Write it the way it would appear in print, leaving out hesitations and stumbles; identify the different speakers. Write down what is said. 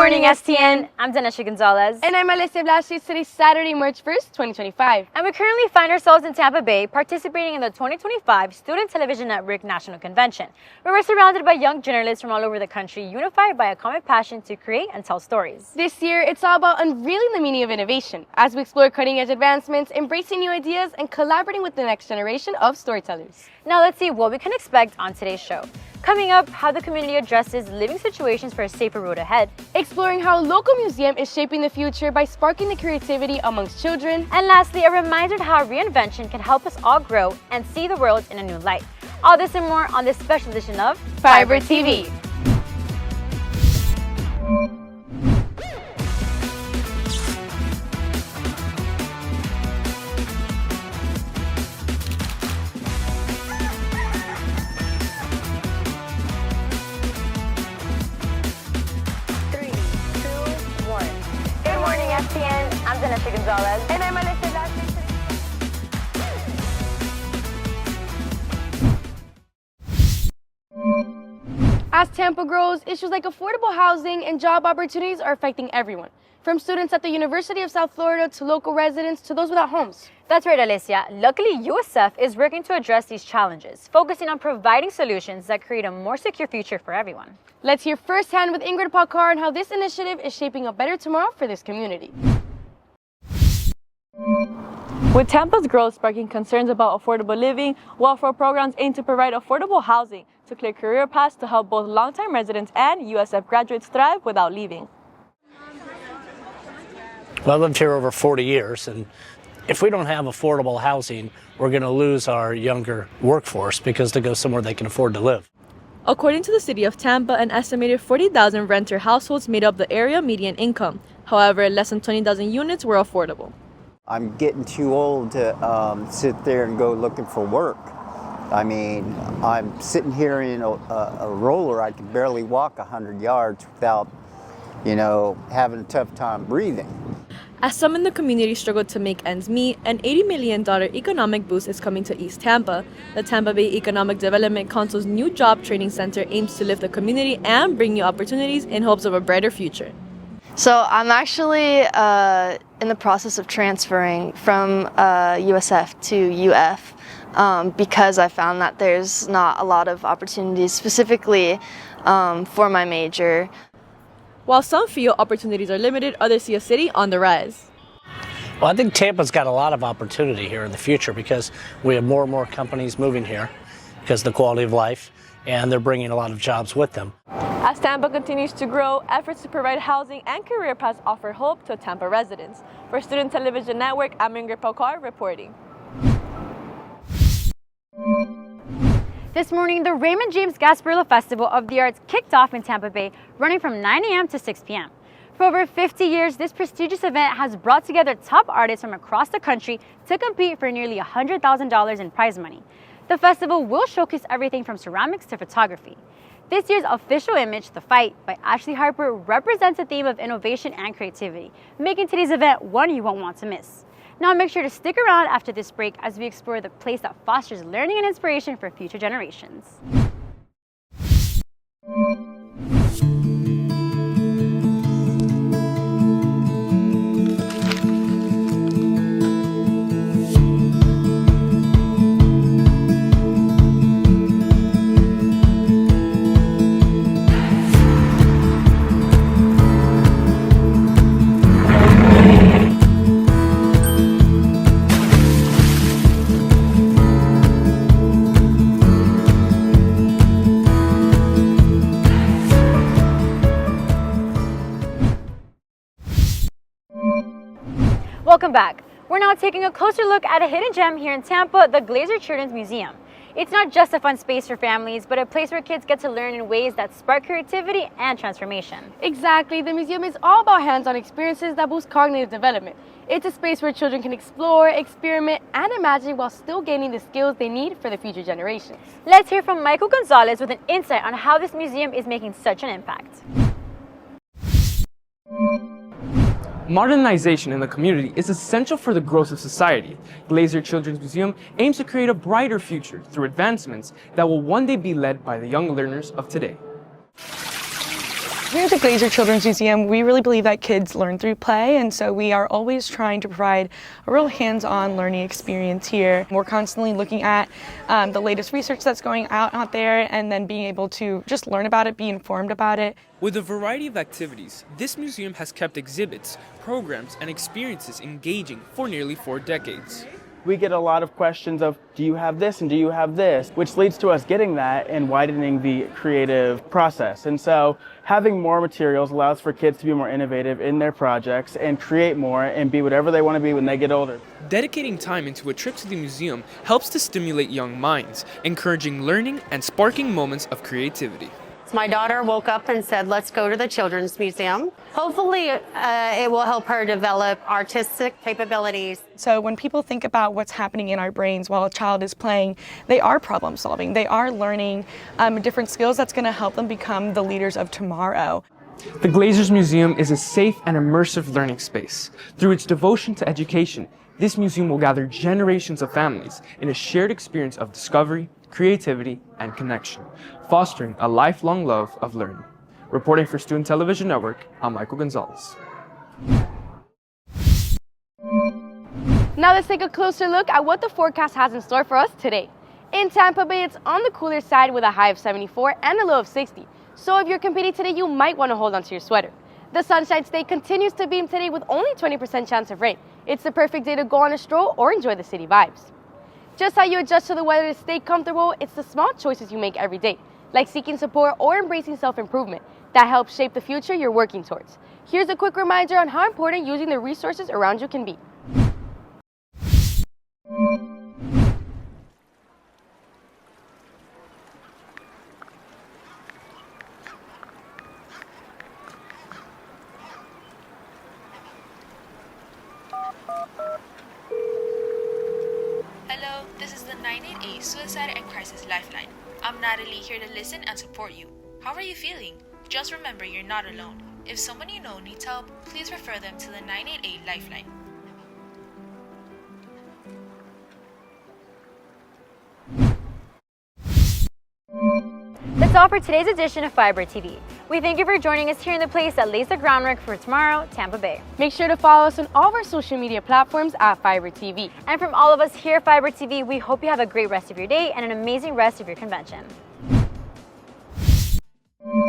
Speaker 1: morning, STN. I'm Danesha Gonzalez.
Speaker 2: And I'm Alicia Blashes. Today's Saturday, March 1st, 2025.
Speaker 1: And we currently find ourselves in Tampa Bay participating in the 2025 Student Television Network National Convention, where we're surrounded by young journalists from all over the country, unified by a common passion to create and tell stories.
Speaker 2: This year, it's all about unveiling the meaning of innovation as we explore cutting-edge advancements, embracing new ideas, and collaborating with the next generation of storytellers.
Speaker 1: Now let's see what we can expect on today's show. Coming up, how the community addresses living situations for a safer road ahead.
Speaker 2: Exploring how a local museum is shaping the future by sparking the creativity amongst children.
Speaker 1: And lastly, a reminder of how reinvention can help us all grow and see the world in a new light. All this and more on this special edition of
Speaker 2: Fiber TV.
Speaker 1: STN. I'm Danesha Gonzalez.
Speaker 2: And I'm Alicia Blashes. As Tampa grows, issues like affordable housing and job opportunities are affecting everyone, from students at the University of South Florida to local residents to those without homes.
Speaker 1: That's right, Alicia. Luckily, USF is working to address these challenges, focusing on providing solutions that create a more secure future for everyone.
Speaker 2: Let's hear firsthand with Ingrid Palkar on how this initiative is shaping a better tomorrow for this community.
Speaker 3: With Tampa's growth sparking concerns about affordable living, welfare programs aim to provide affordable housing to clear career paths to help both longtime residents and USF graduates thrive without leaving.
Speaker 4: Well, I've lived here over 40 years, and if we don't have affordable housing, we're going to lose our younger workforce because they go somewhere they can afford to live.
Speaker 3: According to the city of Tampa, an estimated 40,000 renter households made up the area median income. However, less than 20,000 units were affordable.
Speaker 5: I'm getting too old to sit there and go looking for work. I mean, I'm sitting here in a roller. I can barely walk 100 yards without, having a tough time breathing.
Speaker 3: As some in the community struggle to make ends meet, an $80 million economic boost is coming to East Tampa. The Tampa Bay Economic Development Council's new job training center aims to lift the community and bring new opportunities in hopes of a brighter future.
Speaker 6: So I'm actually in the process of transferring from USF to UF because I found that there's not a lot of opportunities specifically for my major.
Speaker 3: While some feel opportunities are limited, others see a city on the rise.
Speaker 4: Well, I think Tampa's got a lot of opportunity here in the future because we have more and more companies moving here because of the quality of life, and they're bringing a lot of jobs with them.
Speaker 3: As Tampa continues to grow, efforts to provide housing and career paths offer hope to Tampa residents. For Student Television Network, I'm Ingrid Palkar reporting.
Speaker 1: This morning, the Raymond James Gasparilla Festival of the Arts kicked off in Tampa Bay, running from 9 a.m. to 6 p.m. For over 50 years, this prestigious event has brought together top artists from across the country to compete for nearly $100,000 in prize money. The festival will showcase everything from ceramics to photography. This year's official image, The Fight, by Ashley Harper, represents a theme of innovation and creativity, making today's event one you won't want to miss. Now make sure to stick around after this break as we explore the place that fosters learning and inspiration for future generations. Welcome back. We're now taking a closer look at a hidden gem here in Tampa, the Glazer Children's Museum. It's not just a fun space for families, but a place where kids get to learn in ways that spark creativity and transformation.
Speaker 2: Exactly. The museum is all about hands-on experiences that boost cognitive development. It's a space where children can explore, experiment, and imagine while still gaining the skills they need for the future generations.
Speaker 1: Let's hear from Michael Gonzalez with an insight on how this museum is making such an impact.
Speaker 7: Modernization in the community is essential for the growth of society. Glazer Children's Museum aims to create a brighter future through advancements that will one day be led by the young learners of today.
Speaker 8: Here at the Glazer Children's Museum, we really believe that kids learn through play, and so we are always trying to provide a real hands-on learning experience here. We're constantly looking at the latest research that's going out there, and then being able to just learn about it, be informed about it.
Speaker 7: With a variety of activities, this museum has kept exhibits, programs, and experiences engaging for nearly 4 decades.
Speaker 9: We get a lot of questions of, do you have this and do you have this? Which leads to us getting that and widening the creative process. And so having more materials allows for kids to be more innovative in their projects and create more and be whatever they want to be when they get older.
Speaker 7: Dedicating time into a trip to the museum helps to stimulate young minds, encouraging learning and sparking moments of creativity.
Speaker 10: My daughter woke up and said, let's go to the Children's Museum. Hopefully it will help her develop artistic capabilities.
Speaker 8: So when people think about what's happening in our brains while a child is playing, they are problem solving. They are learning different skills that's going to help them become the leaders of tomorrow.
Speaker 7: The Glazers Museum is a safe and immersive learning space. Through its devotion to education, this museum will gather generations of families in a shared experience of discovery, creativity, and connection, fostering a lifelong love of learning. Reporting for Student Television Network, I'm Michael Gonzalez.
Speaker 2: Now let's take a closer look at what the forecast has in store for us today. In Tampa Bay, it's on the cooler side with a high of 74 and a low of 60. So if you're competing today, you might want to hold on to your sweater. The Sunshine State continues to beam today with only 20% chance of rain. It's the perfect day to go on a stroll or enjoy the city vibes. Just how you adjust to the weather to stay comfortable, it's the small choices you make every day, like seeking support or embracing self-improvement, that helps shape the future you're working towards. Here's a quick reminder on how important using the resources around you can be.
Speaker 11: Hello, this is the 988 Suicide and Crisis Lifeline. I'm Natalie, here to listen and support you. How are you feeling? Just remember you're not alone. If someone you know needs help, please refer them to the 988 Lifeline.
Speaker 1: That's all for today's edition of Fiber TV. We thank you for joining us here in the place that lays the groundwork for tomorrow, Tampa Bay.
Speaker 2: Make sure to follow us on all of our social media platforms at Fiber TV.
Speaker 1: And from all of us here at Fiber TV, we hope you have a great rest of your day and an amazing rest of your convention.